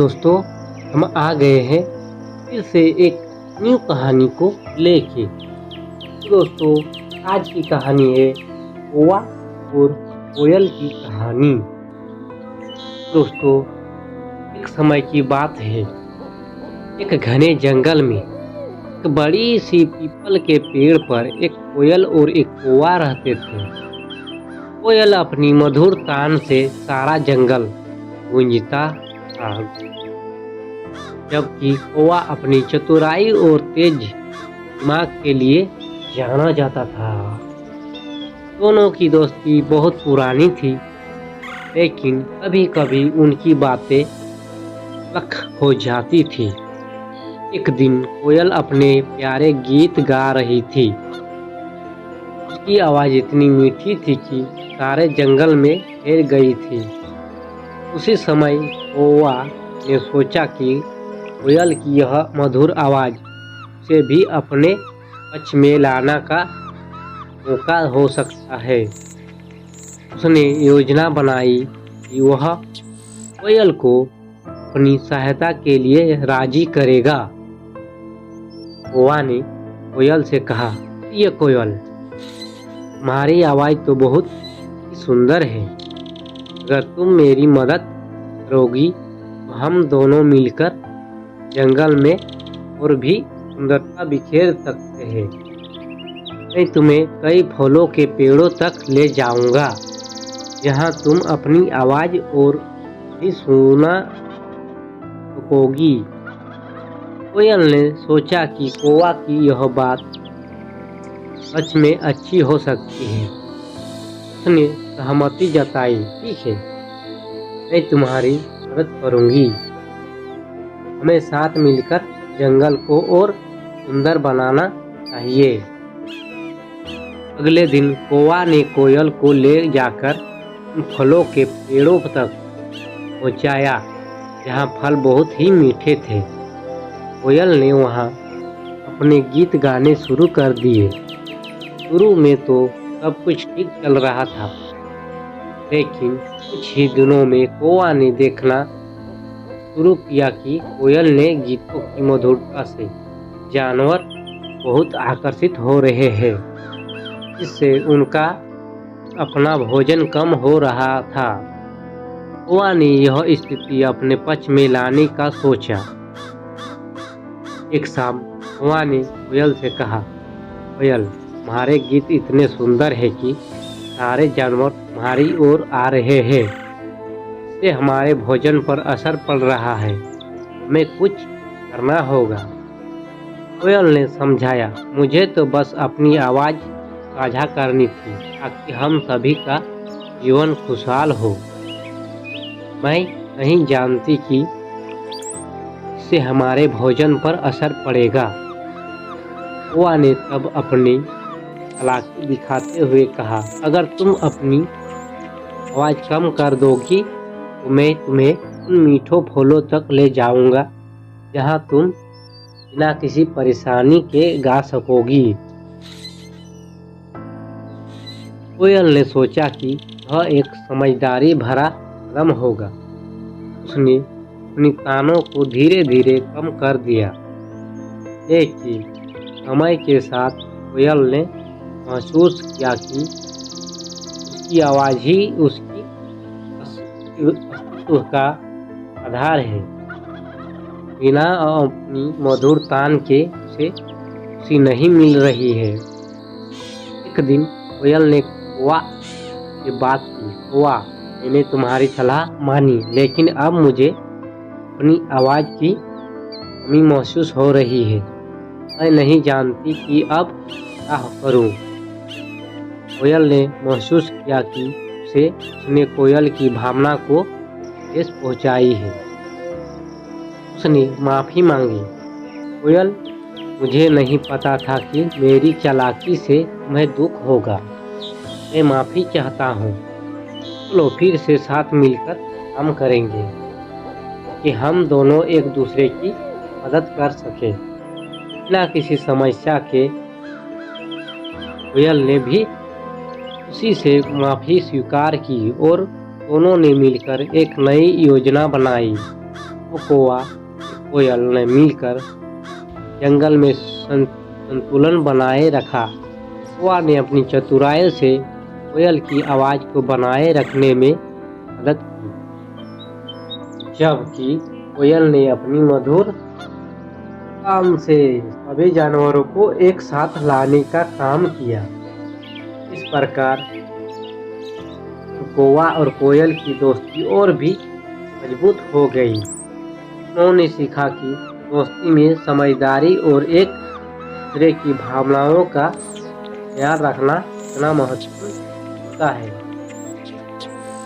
दोस्तों, हम आ गए हैं फिर से एक न्यू कहानी को लेके। दोस्तों, आज की कहानी है कौवा और कोयल की कहानी। दोस्तों, एक समय की बात है। एक घने जंगल में एक बड़ी सी पीपल के पेड़ पर एक कोयल और एक कौवा रहते थे। कोयल अपनी मधुर तान से सारा जंगल गूंजता था, जबकि कौवा अपनी चतुराई और तेज दिमाग के लिए जाना जाता था। दोनों की दोस्ती बहुत पुरानी थी, लेकिन कभी कभी उनकी बातें अलग हो जाती थी। एक दिन कोयल अपने प्यारे गीत गा रही थी। उसकी आवाज़ इतनी मीठी थी कि सारे जंगल में फैल गई थी। उसी समय कौवा ने सोचा कि कोयल की यह मधुर आवाज़ से भी अपने पक्ष में लाने का मौका हो सकता है। उसने योजना बनाई कि वह कोयल को अपनी सहायता के लिए राजी करेगा। कौवा ने कोयल से कहा, ये कोयल, तुम्हारी आवाज़ तो बहुत सुंदर है। अगर तुम मेरी मदद करोगी तो हम दोनों मिलकर जंगल में और भी सुंदरता बिखेर सकते हैं। मैं तुम्हें कई फलों के पेड़ों तक ले जाऊंगा, जहां तुम अपनी आवाज़ और भी सुना सकोगी। कोयल ने सोचा कि कौवा की यह बात सच में अच्छी हो सकती है। उसने सहमति जताई, ठीक है, मैं तुम्हारी मदद करूंगी। हमें साथ मिलकर जंगल को और सुंदर बनाना चाहिए। अगले दिन कौवा ने कोयल को ले जाकर उन फलों के पेड़ों तक पहुंचाया, जहां फल बहुत ही मीठे थे। कोयल ने वहां अपने गीत गाने शुरू कर दिए। शुरू में तो सब कुछ ठीक चल रहा था, लेकिन कुछ ही दिनों में कौवा ने देखना शुरू किया कि कोयल ने गीतों की मधुरता से जानवर बहुत आकर्षित हो रहे हैं, जिससे उनका अपना भोजन कम हो रहा था। कौवा ने यह स्थिति अपने पक्ष में लाने का सोचा। एक शाम कौवा ने कोयल से कहा, कोयल, तुम्हारे गीत इतने सुंदर हैं कि सारे जानवर तुम्हारी ओर आ रहे हैं। इससे हमारे भोजन पर असर पड़ रहा है, हमें कुछ करना होगा। कोयल ने समझाया, मुझे तो बस अपनी आवाज़ साझा करनी थी ताकि हम सभी का जीवन खुशहाल हो। मैं नहीं जानती कि इससे हमारे भोजन पर असर पड़ेगा। कौवा ने तब अपनी चालाकी दिखाते हुए कहा, अगर तुम अपनी आवाज़ कम कर दोगी तो मैं तुम्हें उन मीठों फलों तक ले जाऊंगा जहां तुम बिना किसी परेशानी के गा सकोगी। कोयल ने सोचा कि यह एक समझदारी भरा कदम होगा। उसने अपनी तानों को धीरे धीरे कम कर दिया, लेकिन समय के साथ कोयल ने महसूस किया कि उसकी आवाज़ ही उसकी अस्तित्व का आधार है। बिना अपनी मधुर तान के उसे खुशी नहीं मिल रही है। एक दिन कोयल ने कौवा से बात की, कौवा, मैंने तुम्हारी सलाह मानी, लेकिन अब मुझे अपनी आवाज़ की कमी महसूस हो रही है। मैं नहीं जानती कि अब क्या करूं। कोयल ने महसूस किया कि उसने कोयल की भावना को ठेस पहुंचाई है। उसने माफ़ी मांगी, कोयल, मुझे नहीं पता था कि मेरी चालाकी से तुम्हें दुख होगा। मैं माफ़ी चाहता हूँ। चलो फिर से साथ मिलकर काम करेंगे कि हम दोनों एक दूसरे की मदद कर सकें बिना किसी समस्या के। कोयल ने भी उसी से माफ़ी स्वीकार की और दोनों ने मिलकर एक नई योजना बनाई। तो कौवा और कोयल ने मिलकर जंगल में संतुलन बनाए रखा। कौवा ने अपनी चतुराई से कोयल की आवाज़ को बनाए रखने में मदद की, जबकि कोयल ने अपनी मधुर काम से सभी जानवरों को एक साथ लाने का काम किया। इस प्रकार कौवा और कोयल की दोस्ती और भी मजबूत हो गई। उन्होंने सीखा कि दोस्ती में समझदारी और एक दूसरे की भावनाओं का ख्याल रखना कितना महत्वपूर्ण होता है।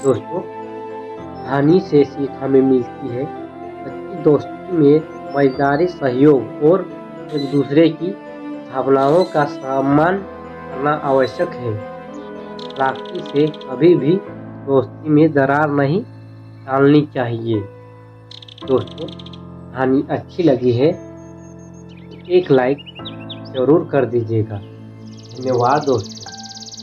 दोस्तों, कहानी से सीख हमें मिलती है सच्ची दोस्ती में समझदारी, सहयोग और एक दूसरे की भावनाओं का सम्मान करना आवश्यक है। चालाकी से कभी भी दोस्ती में दरार नहीं डालनी चाहिए। दोस्तों, कहानी अच्छी लगी है तो एक लाइक जरूर कर दीजिएगा। धन्यवाद दोस्तों।